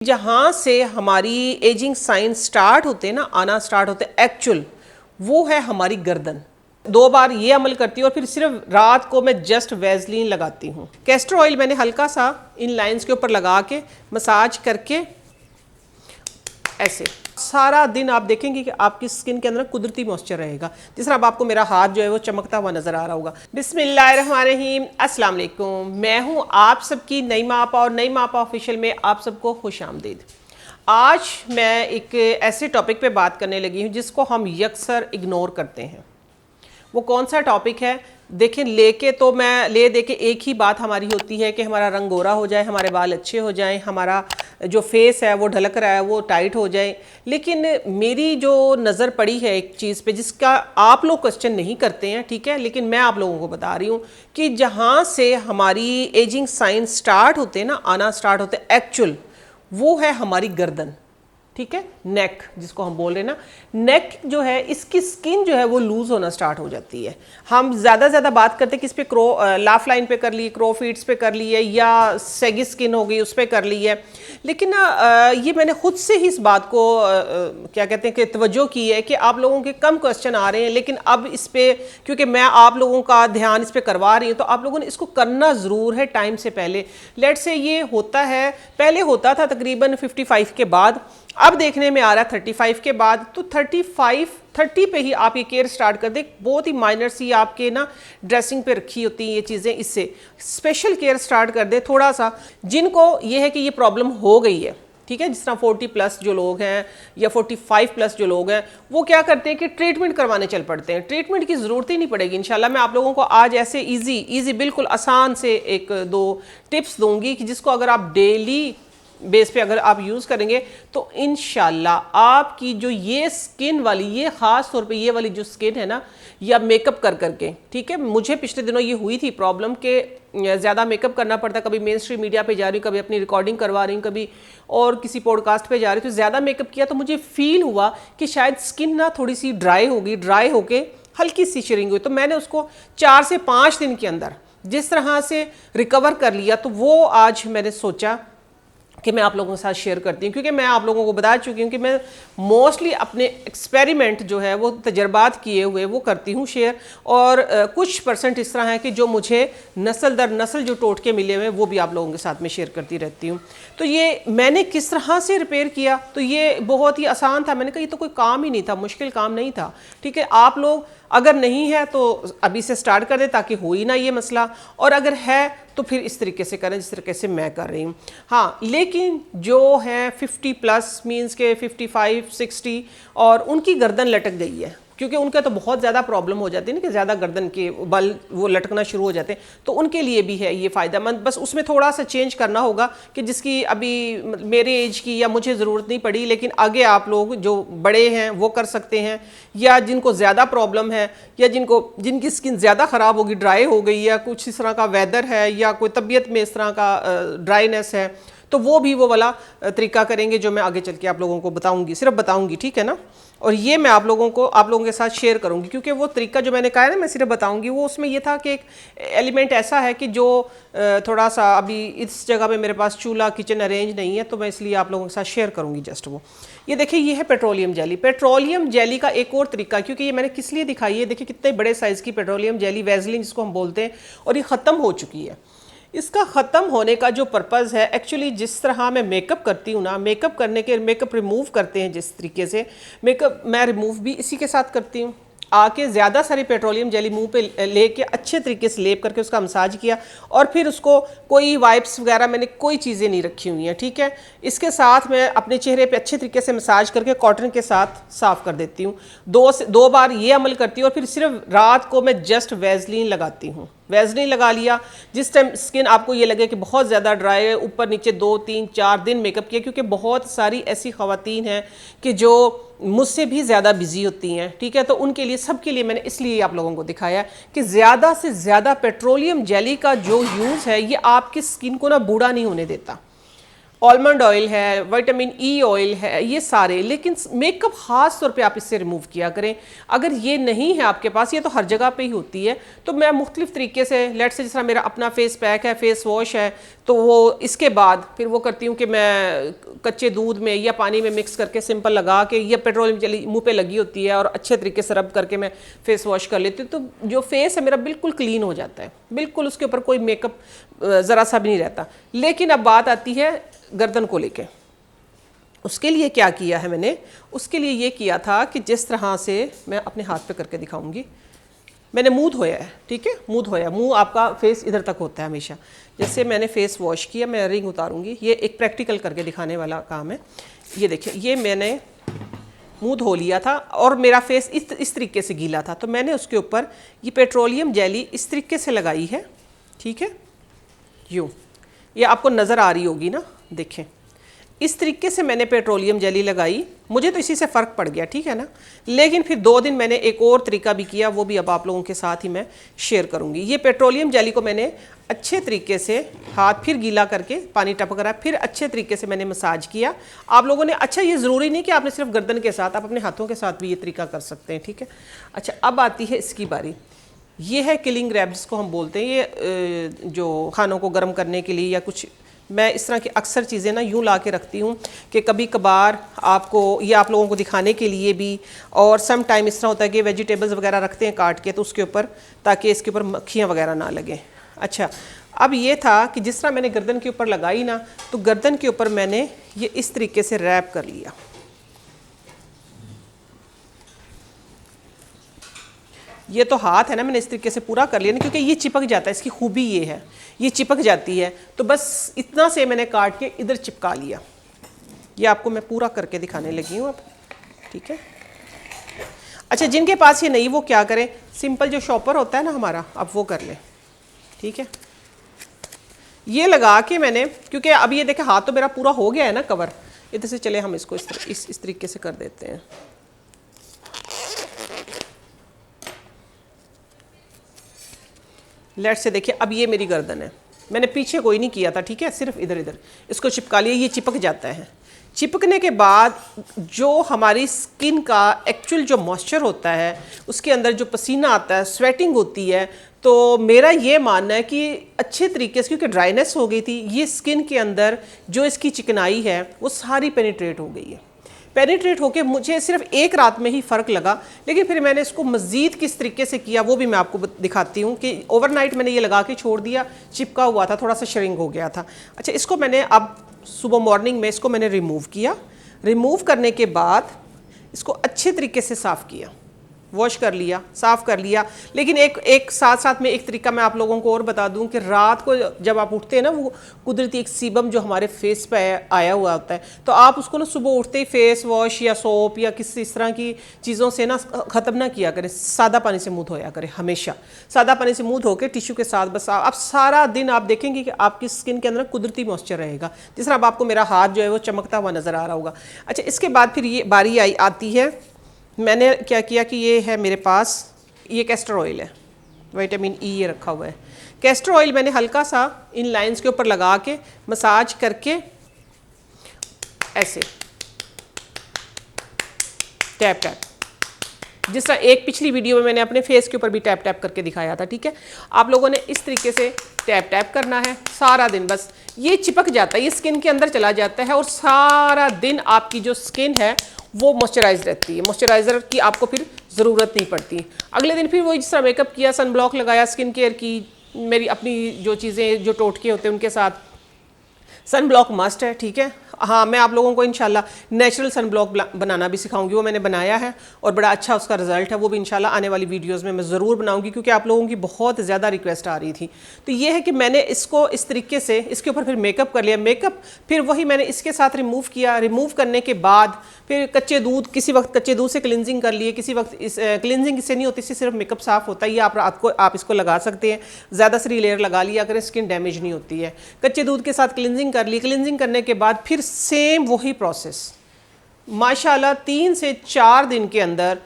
जहाँ से हमारी एजिंग साइंस स्टार्ट होते हैं ना, आना स्टार्ट होते हैं एक्चुअल, वो है हमारी गर्दन। 2 बार ये अमल करती हूँ और फिर सिर्फ रात को मैं जस्ट वैसलीन लगाती हूँ। कैस्टर ऑयल मैंने हल्का सा इन लाइंस के ऊपर लगा के मसाज करके ऐसे सारा दिन आप देखेंगे कि आपकी स्किन के अंदर कुदरती मॉइस्चर रहेगा। जिस तरह अब आपको मेरा हाथ जो है वो चमकता हुआ नजर आ रहा होगा। बिस्मिल्लाहिर्रहमानिर्रहीम, अस्सलाम वालेकुम। मैं हूँ आप सबकी नईमा आपा और नईमा आपा ऑफिशियल में आप सबको खुश आमदीद। आज मैं एक ऐसे टॉपिक पे बात करने लगी हूँ जिसको हम यकसर इग्नोर करते हैं। वो कौन सा टॉपिक है? देखें, ले दे के एक ही बात हमारी होती है कि हमारा रंग गोरा हो जाए, हमारे बाल अच्छे हो जाएं, हमारा जो फेस है वो ढलक रहा है वो टाइट हो जाए। लेकिन मेरी जो नज़र पड़ी है एक चीज़ पे जिसका आप लोग क्वेश्चन नहीं करते हैं, ठीक है, लेकिन मैं आप लोगों को बता रही हूँ कि जहाँ से हमारी एजिंग साइंस स्टार्ट होते हैं ना, आना स्टार्ट होते हैं एक्चुअल, वो है हमारी गर्दन। ठीक है, नेक जिसको हम बोल रहे हैं ना, नेक जो है इसकी स्किन जो है वो लूज होना स्टार्ट हो जाती है। हम ज़्यादा बात करते हैं कि इस पे लाफ लाइन पे कर ली, क्रो फीट्स पे कर ली है, या सेगी स्किन हो गई उस पे कर ली है। लेकिन ये मैंने खुद से ही इस बात को क्या कहते हैं कि तवज्जो की है कि आप लोगों के कम क्वेश्चन आ रहे हैं, लेकिन अब इस पे क्योंकि मैं आप लोगों का ध्यान इस पे करवा रही हूँ तो आप लोगों ने इसको करना ज़रूर है टाइम से पहले। लेट से ये होता है, पहले होता था तकरीबन 55 के बाद, अब देखने में आ रहा है 35 के बाद। तो 30 पे ही आप ये केयर स्टार्ट कर दें। बहुत ही माइनर सी आपके ना ड्रेसिंग पे रखी होती हैं ये चीज़ें, इससे स्पेशल केयर स्टार्ट कर दें थोड़ा सा। जिनको ये है कि ये प्रॉब्लम हो गई है, ठीक है, जिस तरह 40 प्लस जो लोग हैं या 45 प्लस जो लोग हैं, वो क्या करते हैं कि ट्रीटमेंट करवाने चल पड़ते हैं। ट्रीटमेंट की ज़रूरत ही नहीं पड़ेगी इंशाल्लाह। मैं आप लोगों को आज ऐसे ईजी बिल्कुल आसान से 1-2 टिप्स दूंगी कि जिसको अगर आप डेली बेस पे अगर आप यूज़ करेंगे तो इंशाल्लाह आपकी जो ये स्किन वाली, ये ख़ास तौर पे ये वाली जो स्किन है ना, या मेकअप कर करके, ठीक है, मुझे पिछले दिनों ये हुई थी प्रॉब्लम के ज़्यादा मेकअप करना पड़ता। कभी मेन स्ट्रीम मीडिया पे जा रही हूँ, कभी अपनी रिकॉर्डिंग करवा रही हूँ, कभी और किसी पॉडकास्ट पे जा रही हूँ, तो ज़्यादा मेकअप किया तो मुझे फील हुआ कि शायद स्किन ना थोड़ी सी ड्राई होगी, ड्राई होके हल्की सी शिरिंग हुई। तो मैंने उसको 4 से 5 दिन के अंदर जिस तरह से रिकवर कर लिया, तो वो आज मैंने सोचा कि मैं आप लोगों के साथ शेयर करती हूँ। क्योंकि मैं आप लोगों को बता चुकी हूँ कि मैं मोस्टली अपने एक्सपेरिमेंट जो है वो तजर्बात किए हुए वो करती हूँ शेयर, और कुछ परसेंट इस तरह है कि जो मुझे नस्ल दर नस्ल जो टोटके मिले हुए वो भी आप लोगों के साथ में शेयर करती रहती हूँ। तो ये मैंने किस तरह से रिपेयर किया, तो ये बहुत ही आसान था। मैंने कहा ये तो कोई काम ही नहीं था, मुश्किल काम नहीं था, ठीक है। आप लोग अगर नहीं है तो अभी से स्टार्ट कर दे ताकि हो ही ना ये मसला, और अगर है तो फिर इस तरीके से करें जिस तरीके से मैं कर रही हूँ। हाँ, लेकिन जो है 50 प्लस मीन्स के 55-60 और उनकी गर्दन लटक गई है, क्योंकि उनका तो बहुत ज़्यादा प्रॉब्लम हो जाती है ना कि ज़्यादा गर्दन के बल वो लटकना शुरू हो जाते हैं, तो उनके लिए भी है ये फ़ायदेमंद। बस उसमें थोड़ा सा चेंज करना होगा कि जिसकी अभी मेरे एज की या मुझे ज़रूरत नहीं पड़ी, लेकिन आगे आप लोग जो बड़े हैं वो कर सकते हैं, या जिनको ज़्यादा प्रॉब्लम है, या जिनकी स्किन ज़्यादा ख़राब होगी, ड्राई हो गई, या कुछ इस तरह का वेदर है, या कोई तबीयत में इस तरह का ड्राइनेस है, तो वो भी वो वाला तरीका करेंगे जो मैं आगे चल के आप लोगों को बताऊंगी, सिर्फ बताऊंगी, ठीक है ना। और ये मैं आप लोगों के साथ शेयर करूंगी, क्योंकि वो तरीका जो मैंने कहा है ना मैं सिर्फ बताऊंगी, वो उसमें ये था कि एक एलिमेंट ऐसा है कि जो थोड़ा सा अभी इस जगह पे मेरे पास चूल्हा किचन अरेंज नहीं है, तो मैं इसलिए आप लोगों के साथ शेयर करूंगी जस्ट वो। ये देखिए, ये है पेट्रोलियम जेली। पेट्रोलियम जेली का एक और तरीका, क्योंकि ये मैंने किस लिए दिखाई है, देखिए कितने बड़े साइज़ की पेट्रोलियम जेली, वैसलीन जिसको हम बोलते हैं, और ये ख़त्म हो चुकी है। इसका ख़त्म होने का जो पर्पज़ है, एक्चुअली जिस तरह मैं मेकअप करती हूँ ना, मेकअप रिमूव करते हैं जिस तरीके से, मेकअप मैं रिमूव भी इसी के साथ करती हूँ। आके ज़्यादा सारी पेट्रोलियम जेली मुंह पे लेके अच्छे तरीके से लेप करके उसका मसाज किया, और फिर उसको कोई वाइप्स वगैरह मैंने कोई चीज़ें नहीं रखी हुई हैं, ठीक है। इसके साथ मैं अपने चेहरे पे अच्छे तरीके से मसाज करके कॉटन के साथ साफ़ कर देती हूँ। 2 बार ये अमल करती हूँ, और फिर सिर्फ रात को मैं जस्ट वैसलीन लगाती हूँ। वैसलीन लगा लिया, जिस टाइम स्किन आपको ये लगे कि बहुत ज़्यादा ड्राई है, ऊपर नीचे 2-3-4 दिन मेकअप किया, क्योंकि बहुत सारी ऐसी ख़वातीन हैं कि जो मुझसे भी ज़्यादा बिजी होती हैं, ठीक है। तो उनके लिए, सबके लिए मैंने इसलिए आप लोगों को दिखाया कि ज़्यादा से ज़्यादा पेट्रोलियम जेली का जो यूज़ है ये आपकी स्किन को ना बूढ़ा नहीं होने देता। आलमंड ऑयल है, विटामिन ई ऑयल है, ये सारे। लेकिन मेकअप ख़ास तौर पे आप इससे रिमूव किया करें। अगर ये नहीं है आपके पास, ये तो हर जगह पे ही होती है, तो मैं मुख्तलिफ तरीके से, लेट से जिस तरह मेरा अपना फेस पैक है, फेस वॉश है, तो वो इसके बाद फिर वो करती हूँ कि मैं कच्चे दूध में या पानी में मिक्स करके सिंपल लगा के, या पेट्रोलियम जेली मुँह पे लगी होती है और अच्छे तरीके से रब करके मैं फेस वॉश कर लेती हूँ, तो जो फेस है मेरा बिल्कुल क्लीन हो जाता है, बिल्कुल उसके ऊपर कोई मेकअप ज़रा सा भी नहीं रहता। लेकिन अब बात आती है गर्दन को लेके। उसके लिए क्या किया है मैंने, उसके लिए ये किया था कि जिस तरह से मैं अपने हाथ पे करके दिखाऊंगी, मैंने मुंह धोया है, ठीक है, मुंह धोया, मुंह आपका फेस इधर तक होता है हमेशा। जैसे मैंने फेस वॉश किया, मैं रिंग उतारूंगी, ये एक प्रैक्टिकल करके दिखाने वाला काम है। ये देखिए, ये मैंने मुंह धो लिया था और मेरा फेस इस तरीके से गीला था, तो मैंने उसके ऊपर ये पेट्रोलियम जेली इस तरीके से लगाई है, ठीक है, यूँ, ये आपको नज़र आ रही होगी ना, देखें, इस तरीके से मैंने पेट्रोलियम जेली लगाई। मुझे तो इसी से फ़र्क पड़ गया, ठीक है ना। लेकिन फिर 2 दिन मैंने एक और तरीका भी किया, वो भी अब आप लोगों के साथ ही मैं शेयर करूंगी। ये पेट्रोलियम जेली को मैंने अच्छे तरीके से हाथ फिर गीला करके, पानी टपक रहा है, फिर अच्छे तरीके से मैंने मसाज किया। आप लोगों ने, अच्छा ये ज़रूरी नहीं कि आपने सिर्फ गर्दन के साथ, आप अपने हाथों के साथ भी ये तरीका कर सकते हैं, ठीक है। अच्छा, अब आती है इसकी बारी। ये है किलिंग रैप, जिसको हम बोलते हैं, ये जो खानों को गर्म करने के लिए या कुछ, मैं इस तरह की अक्सर चीज़ें ना यूँ ला के रखती हूँ कि कभी कभार आपको, ये आप लोगों को दिखाने के लिए भी, और सम टाइम इस तरह होता है कि वेजिटेबल्स वगैरह रखते हैं काट के, तो उसके ऊपर, ताकि इसके ऊपर मक्खियाँ वगैरह ना लगें। अच्छा, अब ये था कि जिस तरह मैंने गर्दन के ऊपर लगाई ना, तो गर्दन के ऊपर मैंने ये इस तरीके से रैप कर लिया। ये तो हाथ है ना, मैंने इस तरीके से पूरा कर लिया ना, क्योंकि ये चिपक जाता है, इसकी खूबी ये है, ये चिपक जाती है, तो बस इतना से मैंने काट के इधर चिपका लिया। ये आपको मैं पूरा करके दिखाने लगी हूँ अब, ठीक है। अच्छा, जिनके पास ये नहीं, वो क्या करें, सिंपल जो शॉपर होता है ना हमारा, अब वो कर लें, ठीक है। ये लगा के मैंने, क्योंकि अब ये देखें हाथ तो मेरा पूरा हो गया है ना कवर, इधर से चले हम इसको इस तरीके से कर देते हैं। लेट से देखिए, अब ये मेरी गर्दन है, मैंने पीछे कोई नहीं किया था, ठीक है, सिर्फ इधर इधर इसको चिपका लिया। ये चिपक जाता है। चिपकने के बाद जो हमारी स्किन का एक्चुअल जो मॉइस्चर होता है, उसके अंदर जो पसीना आता है, स्वेटिंग होती है, तो मेरा ये मानना है कि अच्छे तरीके से, क्योंकि ड्राइनेस हो गई थी, ये स्किन के अंदर जो इसकी चिकनाई है वो सारी पेनिट्रेट हो गई है। पेनिट्रेट होके मुझे सिर्फ एक रात में ही फ़र्क लगा, लेकिन फिर मैंने इसको मज़ीद किस तरीके से किया वो भी मैं आपको दिखाती हूँ कि ओवरनाइट मैंने ये लगा के छोड़ दिया, चिपका हुआ था, थोड़ा सा श्रिंक हो गया था। अच्छा, इसको मैंने अब सुबह मॉर्निंग में इसको मैंने रिमूव किया। रिमूव करने के बाद इसको अच्छे तरीके से साफ़ किया, वॉश कर लिया, साफ़ कर लिया। लेकिन एक साथ साथ में एक तरीका मैं आप लोगों को और बता दूं कि रात को जब आप उठते हैं ना, वो कुदरती एक सीबम जो हमारे फेस पे आया हुआ होता है, तो आप उसको ना सुबह उठते ही फेस वॉश या सोप या किसी इस तरह की चीज़ों से ना ख़त्म ना किया करें, सादा पानी से मुँह धोया करें, हमेशा सादा पानी से मुँह धो के टिश्यू के साथ बस आप सारा दिन आप देखेंगे कि आपकी स्किन के अंदर कुदरती मॉइस्चर रहेगा। जिस तरह अब आपको मेरा हाथ जो है वो चमकता हुआ नज़र आ रहा होगा। अच्छा, इसके बाद फिर ये बारी आती है, मैंने क्या किया कि ये है मेरे पास, ये कैस्टर ऑयल है, विटामिन ई ये रखा हुआ है। कैस्टर ऑयल मैंने हल्का सा इन लाइंस के ऊपर लगा के मसाज करके ऐसे टैप टैप, जिस तरह एक पिछली वीडियो में मैंने अपने फेस के ऊपर भी टैप टैप करके दिखाया था, ठीक है। आप लोगों ने इस तरीके से टैप टैप करना है सारा दिन, बस ये चिपक जाता है, ये स्किन के अंदर चला जाता है और सारा दिन आपकी जो स्किन है वो मॉइस्चराइज रहती है। मॉइस्चराइज़र की आपको फिर ज़रूरत नहीं पड़ती। अगले दिन फिर वही जिस तरह मेकअप किया, सन ब्लॉक लगाया, स्किन केयर की, मेरी अपनी जो चीज़ें जो टोटके होते हैं उनके साथ सन ब्लॉक मस्ट है, ठीक है। हाँ, मैं आप लोगों को इंशाल्लाह नेचुरल सन ब्लॉक बनाना भी सिखाऊंगी, वो मैंने बनाया है और बड़ा अच्छा उसका रिजल्ट है, वो भी इंशाल्लाह आने वाली वीडियोस में मैं ज़रूर बनाऊंगी, क्योंकि आप लोगों की बहुत ज़्यादा रिक्वेस्ट आ रही थी। तो ये है कि मैंने इसको इस तरीके से इसके ऊपर फिर मेकअप कर लिया। मेकअप फिर वही मैंने इसके साथ रिमूव किया। रिमूव करने के बाद फिर कच्चे दूध, किसी वक्त कच्चे दूध से क्लिनजिंग कर लिए, किसी वक्त इस क्लिनजिंग इससे नहीं होती, इससे सिर्फ मेकअप साफ़ होता है। ये आप रात को आप इसको लगा सकते हैं, ज़्यादा सारी लेयर लगा लिया अगर स्किन डैमेज नहीं होती है। कच्चे दूध के साथ क्लिनजिंग कर ली। क्लिनजिंग करने के बाद फिर सेम वही प्रोसेस, माशाल्लाह 3 से 4 दिन के अंदर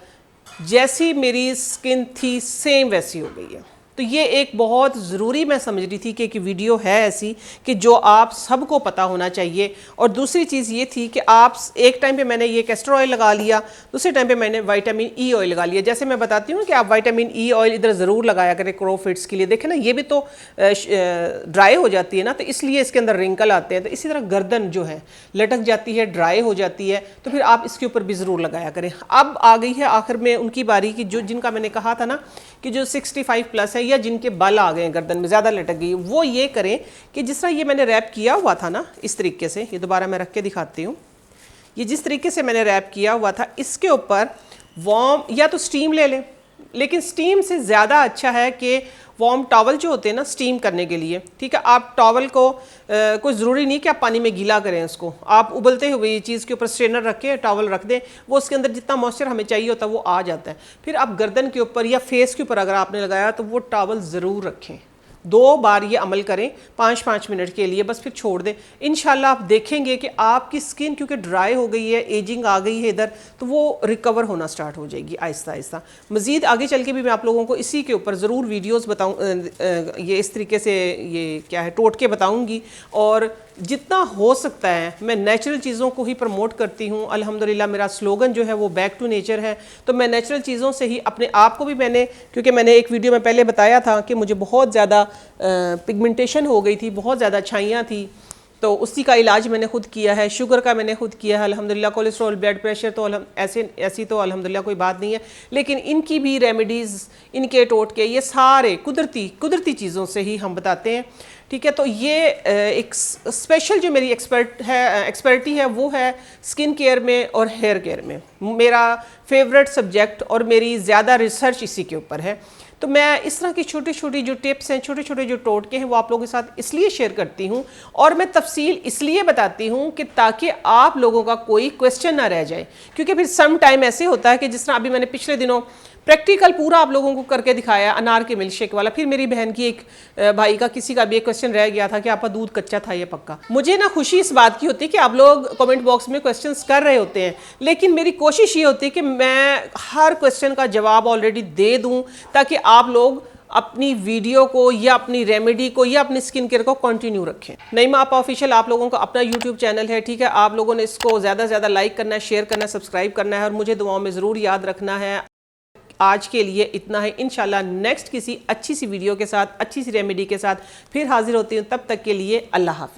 जैसी मेरी स्किन थी सेम वैसी हो गई है। तो ये एक बहुत ज़रूरी मैं समझ रही थी कि एक वीडियो है ऐसी कि जो आप सबको पता होना चाहिए। और दूसरी चीज़ ये थी कि आप एक टाइम पे मैंने ये कैस्टर ऑयल लगा लिया, दूसरे टाइम पे मैंने विटामिन ई ऑयल लगा लिया। जैसे मैं बताती हूँ कि आप विटामिन ई ऑयल इधर ज़रूर लगाया करें क्रोफिट्स के लिए। देखें ना, ये भी तो ड्राई हो जाती है ना, तो इसलिए इसके अंदर रिंकल आते हैं। तो इसी तरह गर्दन जो है लटक जाती है, ड्राई हो जाती है, तो फिर आप इसके ऊपर भी ज़रूर लगाया करें। अब आ गई है आखिर में उनकी बारी की, जो जिनका मैंने कहा था ना कि जो 65 प्लस है या जिनके बाल आ गए हैं, गर्दन में ज़्यादा लटक गई, वो ये करें कि जिस तरह ये मैंने रैप किया हुआ था ना, इस तरीके से, ये दोबारा मैं रख के दिखाती हूँ। ये जिस तरीके से मैंने रैप किया हुआ था, इसके ऊपर वार्म या तो स्टीम ले लें, लेकिन स्टीम से ज़्यादा अच्छा है कि वार्म टॉवल जो होते हैं ना स्टीम करने के लिए, ठीक है। आप टॉवल को कोई ज़रूरी नहीं कि आप पानी में गीला करें उसको, आप उबलते हुए ये चीज़ के ऊपर स्ट्रेनर रख के टॉवल रख दें, वो उसके अंदर जितना मॉइस्चर हमें चाहिए होता है वो आ जाता है। फिर आप गर्दन के ऊपर या फेस के ऊपर अगर आपने लगाया तो वो टॉवल ज़रूर रखें। 2 बार ये अमल करें 5-5 मिनट के लिए, बस फिर छोड़ दें। इंशाल्लाह आप देखेंगे कि आपकी स्किन क्योंकि ड्राई हो गई है, एजिंग आ गई है इधर, तो वो रिकवर होना स्टार्ट हो जाएगी आहिस्ता आहिस्ता। मज़ीद आगे चल के भी मैं आप लोगों को इसी के ऊपर ज़रूर वीडियोज़ बताऊँ, ये इस तरीके से ये क्या है टोटके बताऊँगी। और जितना हो सकता है मैं नेचुरल चीज़ों को ही प्रमोट करती हूँ। अल्हम्दुलिल्लाह मेरा स्लोगन जो है वो बैक टू नेचर है, तो मैं नेचुरल चीज़ों से ही अपने आप को भी क्योंकि मैंने एक वीडियो में पहले बताया था कि मुझे बहुत ज़्यादा पिगमेंटेशन हो गई थी, बहुत ज़्यादा छाइयाँ थी, तो उसी का इलाज मैंने खुद किया है। शुगर का मैंने खुद किया है अल्हम्दुलिल्लाह। कोलेस्ट्रॉल, ब्लड प्रेशर तो ऐसी तो अल्हम्दुलिल्लाह कोई बात नहीं है, लेकिन इनकी भी रेमेडीज़, इनके टोटके, ये सारे कुदरती चीज़ों से ही हम बताते हैं, ठीक है। तो ये एक स्पेशल जो मेरी एक्सपर्टी है वो है स्किन केयर में और हेयर केयर में। मेरा फेवरेट सब्जेक्ट और मेरी ज़्यादा रिसर्च इसी के ऊपर है। तो मैं इस तरह की छोटी छोटी जो टिप्स हैं, छोटे छोटे जो टोटके हैं, वो आप लोगों के साथ इसलिए शेयर करती हूँ और मैं तफसील इसलिए बताती हूँ कि ताकि आप लोगों का कोई क्वेश्चन ना रह जाए। क्योंकि फिर सम टाइम ऐसे होता है कि जिस तरह अभी मैंने पिछले दिनों प्रैक्टिकल पूरा आप लोगों को करके दिखाया अनार के मिल्कशेक वाला, फिर मेरी बहन की एक भाई का किसी का भी एक क्वेश्चन रह गया था कि आपका दूध कच्चा था ये पक्का। मुझे ना खुशी इस बात की होती है कि आप लोग कमेंट बॉक्स में क्वेश्चंस कर रहे होते हैं, लेकिन मेरी कोशिश ये होती है कि मैं हर क्वेश्चन का जवाब ऑलरेडी दे दूं, ताकि आप लोग अपनी वीडियो को या अपनी रेमेडी को या अपनी स्किन केयर को कंटिन्यू रखें। नईमा आपा ऑफिशियल आप लोगों का अपना यूट्यूब चैनल है, ठीक है। आप लोगों ने इसको ज़्यादा से ज़्यादा लाइक करना है, शेयर करना है, सब्सक्राइब करना है और मुझे दुआओं में ज़रूर याद रखना है। आज के लिए इतना है। इंशाल्लाह नेक्स्ट किसी अच्छी सी वीडियो के साथ, अच्छी सी रेमेडी के साथ फिर हाजिर होती हूँ। तब तक के लिए अल्लाह हाफ़िज़।